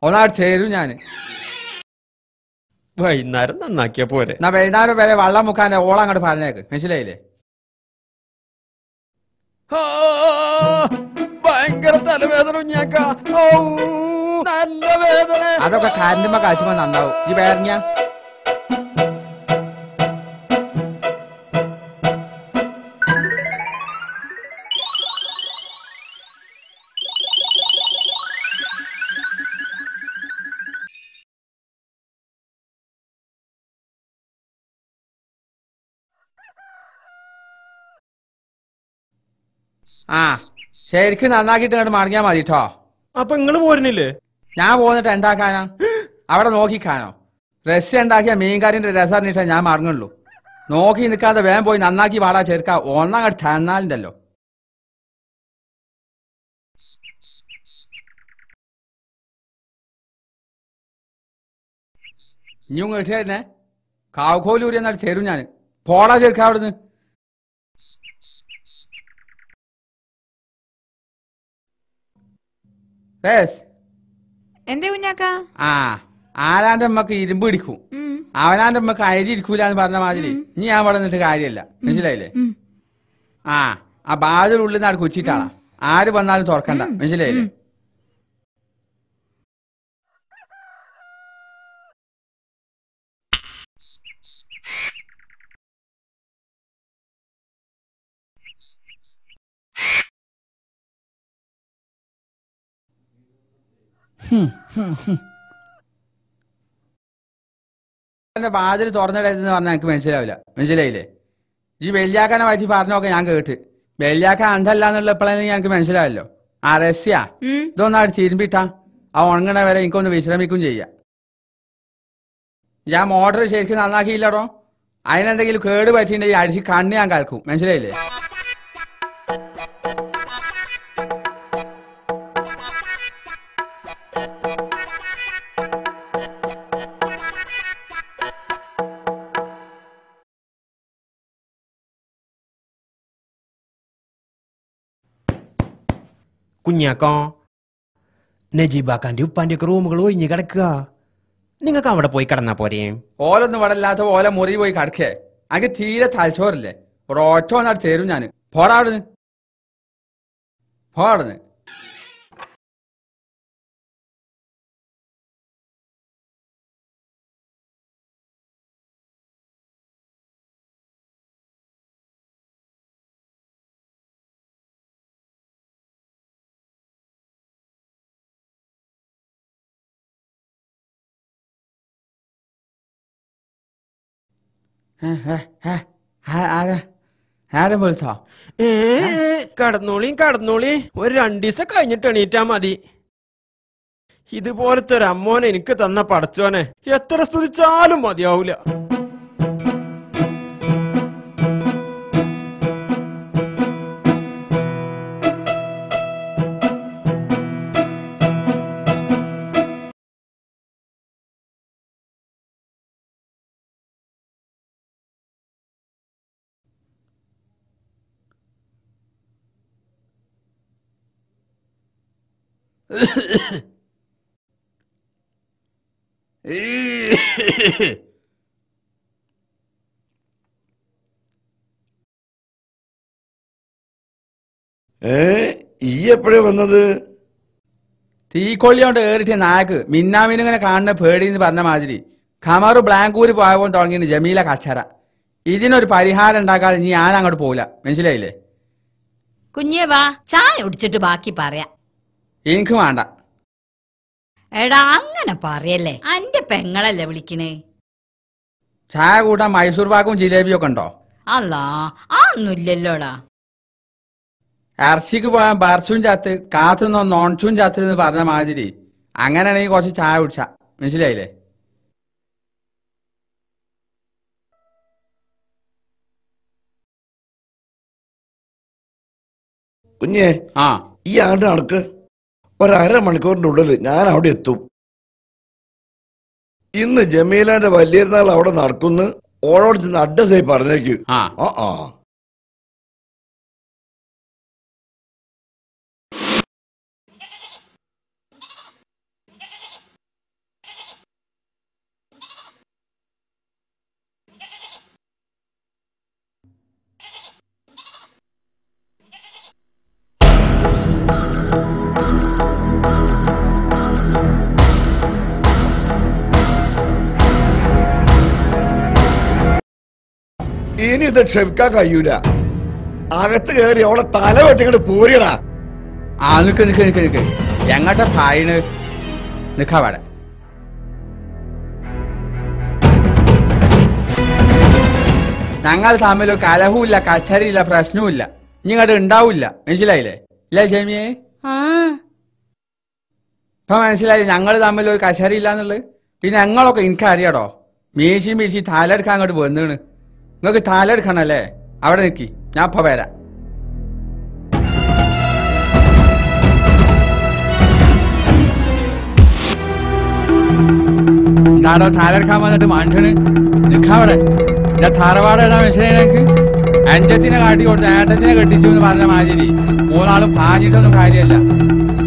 ഒന്നാട് ചേരും ഞാൻ. വൈകുന്നേരം നന്നാക്കിയ പോരെ. എന്നാ വൈകുന്നേരം വരെ വള്ളം മുക്കാൻ്റെ ഓളം അങ്ങോട്ട് പറഞ്ഞേക്ക്, മനസ്സിലായില്ലേ? ഭയങ്കര തലവേദന കുഞ്ഞാക്ക, നല്ല വേദന. അതൊക്കെ കരണ്ടുമ്പോ കഴിച്ചുമ്പോ നന്നാവും. ഈ പേരഞ്ഞ ആ ശരിക്കും നന്നാക്കിയിട്ട് ഇങ്ങോട്ട് മടങ്ങിയാ മതി കേട്ടോ. അപ്പൊ നിങ്ങള് പോരുന്നില്ലേ? ഞാൻ പോന്നിട്ട് ഉണ്ടാക്കാനോ അവിടെ നോക്കിക്കാനോ? രസം ഉണ്ടാക്കിയ മീൻകാരിന്റെ രസം അറിഞ്ഞിട്ടേ ഞാൻ മടങ്ങുള്ളൂ. നോക്കി നിൽക്കാതെ വേഗം പോയി നന്നാക്കി പാടാ ചേർക്ക. ഒന്നങ്ങോട്ട് തന്നാലുണ്ടല്ലോ. ഇനിയും കേട്ടു തന്നെ കാവുകോലൂരി എന്നാട്ട് ചേരും ഞാൻ. പോടാ ചേർക്ക അവിടുന്ന്. എന്തേ കുഞ്ഞാക്ക? ആ ആരാന്റെ അമ്മക്ക് ഇരുമ്പ് ഇടിക്കും, അവനാന്റെ അമ്മക്ക് അരി ഇരിക്കൂല എന്ന് പറഞ്ഞ മാതിരി ഇനി ഞാൻ ഇവിടെ നിന്നിട്ട് കാര്യമല്ല, മനസ്സിലായില്ലേ? ആ ബാജുള്ള ഉള്ളിൽ നാട് കുച്ചിട്ടാളാ. ആര് വന്നാലും തുറക്കണ്ട, മനസ്സിലായില്ലേ? വാതിൽ തുറന്നിടരുതെന്ന് പറഞ്ഞാൽ എനിക്ക് മനസ്സിലാവില്ല, മനസ്സിലായില്ലേ? ഈ വെള്ളിയാക്കാനെ പറ്റി പറഞ്ഞൊക്കെ ഞാൻ കേട്ട്. വെള്ളിയാക്ക അന്തല്ല എന്നുള്ള ഇപ്പോഴെങ്കിൽ എനിക്ക് മനസ്സിലാവല്ലോ. ആ രസ്യ ഇതൊന്നാട് തിരുമ്പിട്ടാ ആ ഉണങ്ങണ വരെ എനിക്കൊന്ന് വിശ്രമിക്കും ചെയ്യാം. ഞാൻ മോട്ടർ ശരിക്കും നന്നാക്കിയില്ലടോ. അതിനെന്തെങ്കിലും കേട് പറ്റിയിട്ടുണ്ടെങ്കിൽ അടിച്ച് കണ്ണ് ഞാൻ കലക്കും, മനസ്സിലായില്ലേ? കുഞ്ഞാക്കോ, നജീബാക്കാന്റെ ഉപ്പാന്റെ ഒക്കെ റൂമുകൾ ഒഴിഞ്ഞ് കിടക്കുക. നിങ്ങൾക്ക് അവിടെ പോയി കിടന്നാ പോരേ? ഓലൊന്നും ഇവിടെ ഇല്ലാത്ത ഓല മുറി പോയി കിടക്കേ. എനിക്ക് തീരെ തലച്ചോറില്ലേ. ഒരൊറ്റ ഒന്നാട് ചേരും ഞാൻ. പോടാവിടുന്ന്, പോടുന്ന്. ആരും വിളിച്ചോ? കടന്നോളി. ഒരു 2 ദിവസം കഴിഞ്ഞിട്ട് എണീറ്റാ മതി. ഇതുപോലത്തെ ഒരു അമ്മോനെ എനിക്ക് തന്ന പടച്ചോനെ എത്ര സ്തുതിച്ചാലും മതിയാവൂല. ഈ എപ്പോഴേ വന്നത്? തീക്കൊള്ളി കൊണ്ട് ഏറിട്ട് നായക്ക് മിന്നാമിനിങ്ങനെ കാണുന്ന പേടിന്ന് പറഞ്ഞ മാതിരി ഖമറ് ബ്ലാങ്കൂര് പോയപ്പോൾ തുടങ്ങിയിട്ട് ജമീല കച്ചറ. ഇതിനൊരു പരിഹാരം ഉണ്ടാക്കാതെ നീ ഞാൻ അങ്ങോട്ട് പോവില്ല, മനസ്സിലായില്ലേ? കുഞ്ഞേ വാ, ചായ കുടിച്ചിട്ട് ബാക്കി പറയാം. എനിക്ക് വേണ്ട. എടാ അങ്ങനെ പറയല്ലേ, അന്റെ പെങ്ങളല്ലേ വിളിക്കണേ. ചായ കൂട്ടാൻ മൈസൂർ പാക്കും ജിലേബിയും ഒക്കെ ഉണ്ടോ? അല്ലാ അതൊന്നുമില്ലല്ലോടാ. ഇറച്ചിക്ക് പോയാൻ ബർച്ചും ചത്ത് കാത്തുനിന്നോ നോൺച്ചും ചത്ത് എന്ന് പറഞ്ഞ മാതിരി അങ്ങനെയാണെങ്കിൽ കുറച്ച് ചായ കുടിച്ച, മനസ്സിലായില്ലേ? കുഞ്ഞേ, ഈ ആണ്ട് നടക്ക്. 1.5 മണിക്കൂറിന്റെ ഉള്ളിൽ ഞാൻ അവിടെ എത്തും. ഇന്ന് ജമീലാന്റെ വലിയൊരുനാൾ അവിടെ നടക്കുന്നു. ഓളോട് ചെന്ന് അഡ്രസ്സായി പറഞ്ഞേക്ക്. ആ ഇനി ഇത് ക്ഷമിക്കാൻ കഴിയൂല. അകത്ത് കയറി അവളെ തല വെട്ടിങ്ങോട്ട് പോരിയടാ. ആ നിക്ക് നിക്ക് നിക്ക് നിക്ക് എങ്ങോട്ടാ പായണ്? നിക്കാവാടെ. ഞങ്ങൾ തമ്മിൽ കലഹവുമില്ല, കച്ചറിയില്ല, പ്രശ്നവുമില്ല. ഇനി ഇങ്ങോട്ട് ഉണ്ടാവില്ല. മനസ്സിലായില്ലേ? ഇല്ല ഷെമിയെ? ഇപ്പൊ മനസ്സിലായി ഞങ്ങൾ തമ്മിൽ ഒരു കച്ചറി ഇല്ലാന്നുള്ളത്. പിന്നെ ഞങ്ങളൊക്കെ എനിക്കറിയാടോ. മീശി മീശി താലെടുക്കാൻ അങ്ങോട്ട് വന്നിണ്. നിങ്ങൾക്ക് താലെടുക്കണല്ലേ? അവിടെ നിക്കി, ഞാൻ ഇപ്പൊ വരാം. എന്താടോ താലെടുക്കാൻ വന്നിട്ട് മാണ്ടണ്? നിക്കാവിടെ. എന്റെ തറവാട് ഏതാ മനസ്സിലായി എനിക്ക്? അഞ്ചത്തിനെ കാട്ടി കൊടുത്ത് ഏട്ടത്തിനെ കെട്ടിച്ചു എന്ന് പറഞ്ഞ മാതിരി മൂന്നാളും പാഞ്ഞിട്ടൊന്നും കാര്യമല്ല.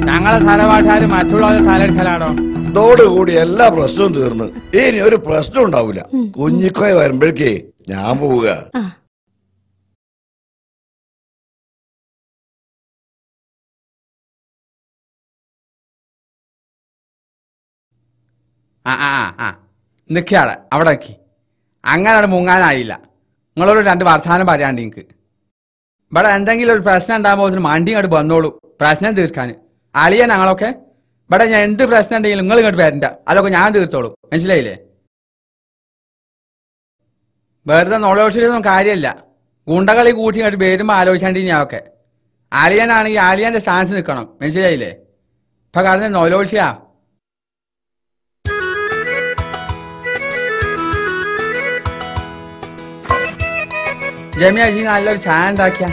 ഞങ്ങളെ തറവാട്ടുകാര് മറ്റുള്ളവരെ താലെടുക്കലാണോ? ഇതോടുകൂടി എല്ലാ പ്രശ്നവും തീർന്ന് ഇനി ഒരു പ്രശ്നം ഉണ്ടാവൂല. കുഞ്ഞിക്കോയ വരുമ്പോഴേക്കേ ഞാൻ പോവുക. നിൽക്കാടെ അവിടെ നിൽക്കി. അങ്ങനെ മുങ്ങാനായില്ല. നിങ്ങളോട് 2 വർത്താനം പറയാണ്ട് എനിക്ക്. ഇവിടെ എന്തെങ്കിലും ഒരു പ്രശ്നം ഉണ്ടാകുമ്പോൾ മണ്ടി ഇങ്ങോട്ട് വന്നോളൂ പ്രശ്നം തീർക്കാൻ. അളിയാ ഞങ്ങളൊക്കെ ഇവിടെ ഞാൻ എന്ത് പ്രശ്നം ഉണ്ടെങ്കിലും നിങ്ങൾ ഇങ്ങോട്ട് വരണ്ട. അതൊക്കെ ഞാൻ തീർത്തോളൂ. മനസ്സിലായില്ലേ? വെറുതെ നോളോഷിലൊന്നും കാര്യമില്ല. ഗുണ്ടകളി കൂട്ടി ഇങ്ങോട്ട് വരുമ്പോൾ ആലോചിച്ചാണ്ടി ഞാനൊക്കെ. അളിയനാണെങ്കിൽ അളിയന്റെ സ്റ്റാൻസ് നിൽക്കണം. മനസ്സിലായില്ലേ? ഇപ്പൊ കാരണം നോലോഷിയാ. ജമിയാജി നല്ലൊരു ചായ ഉണ്ടാക്കിയ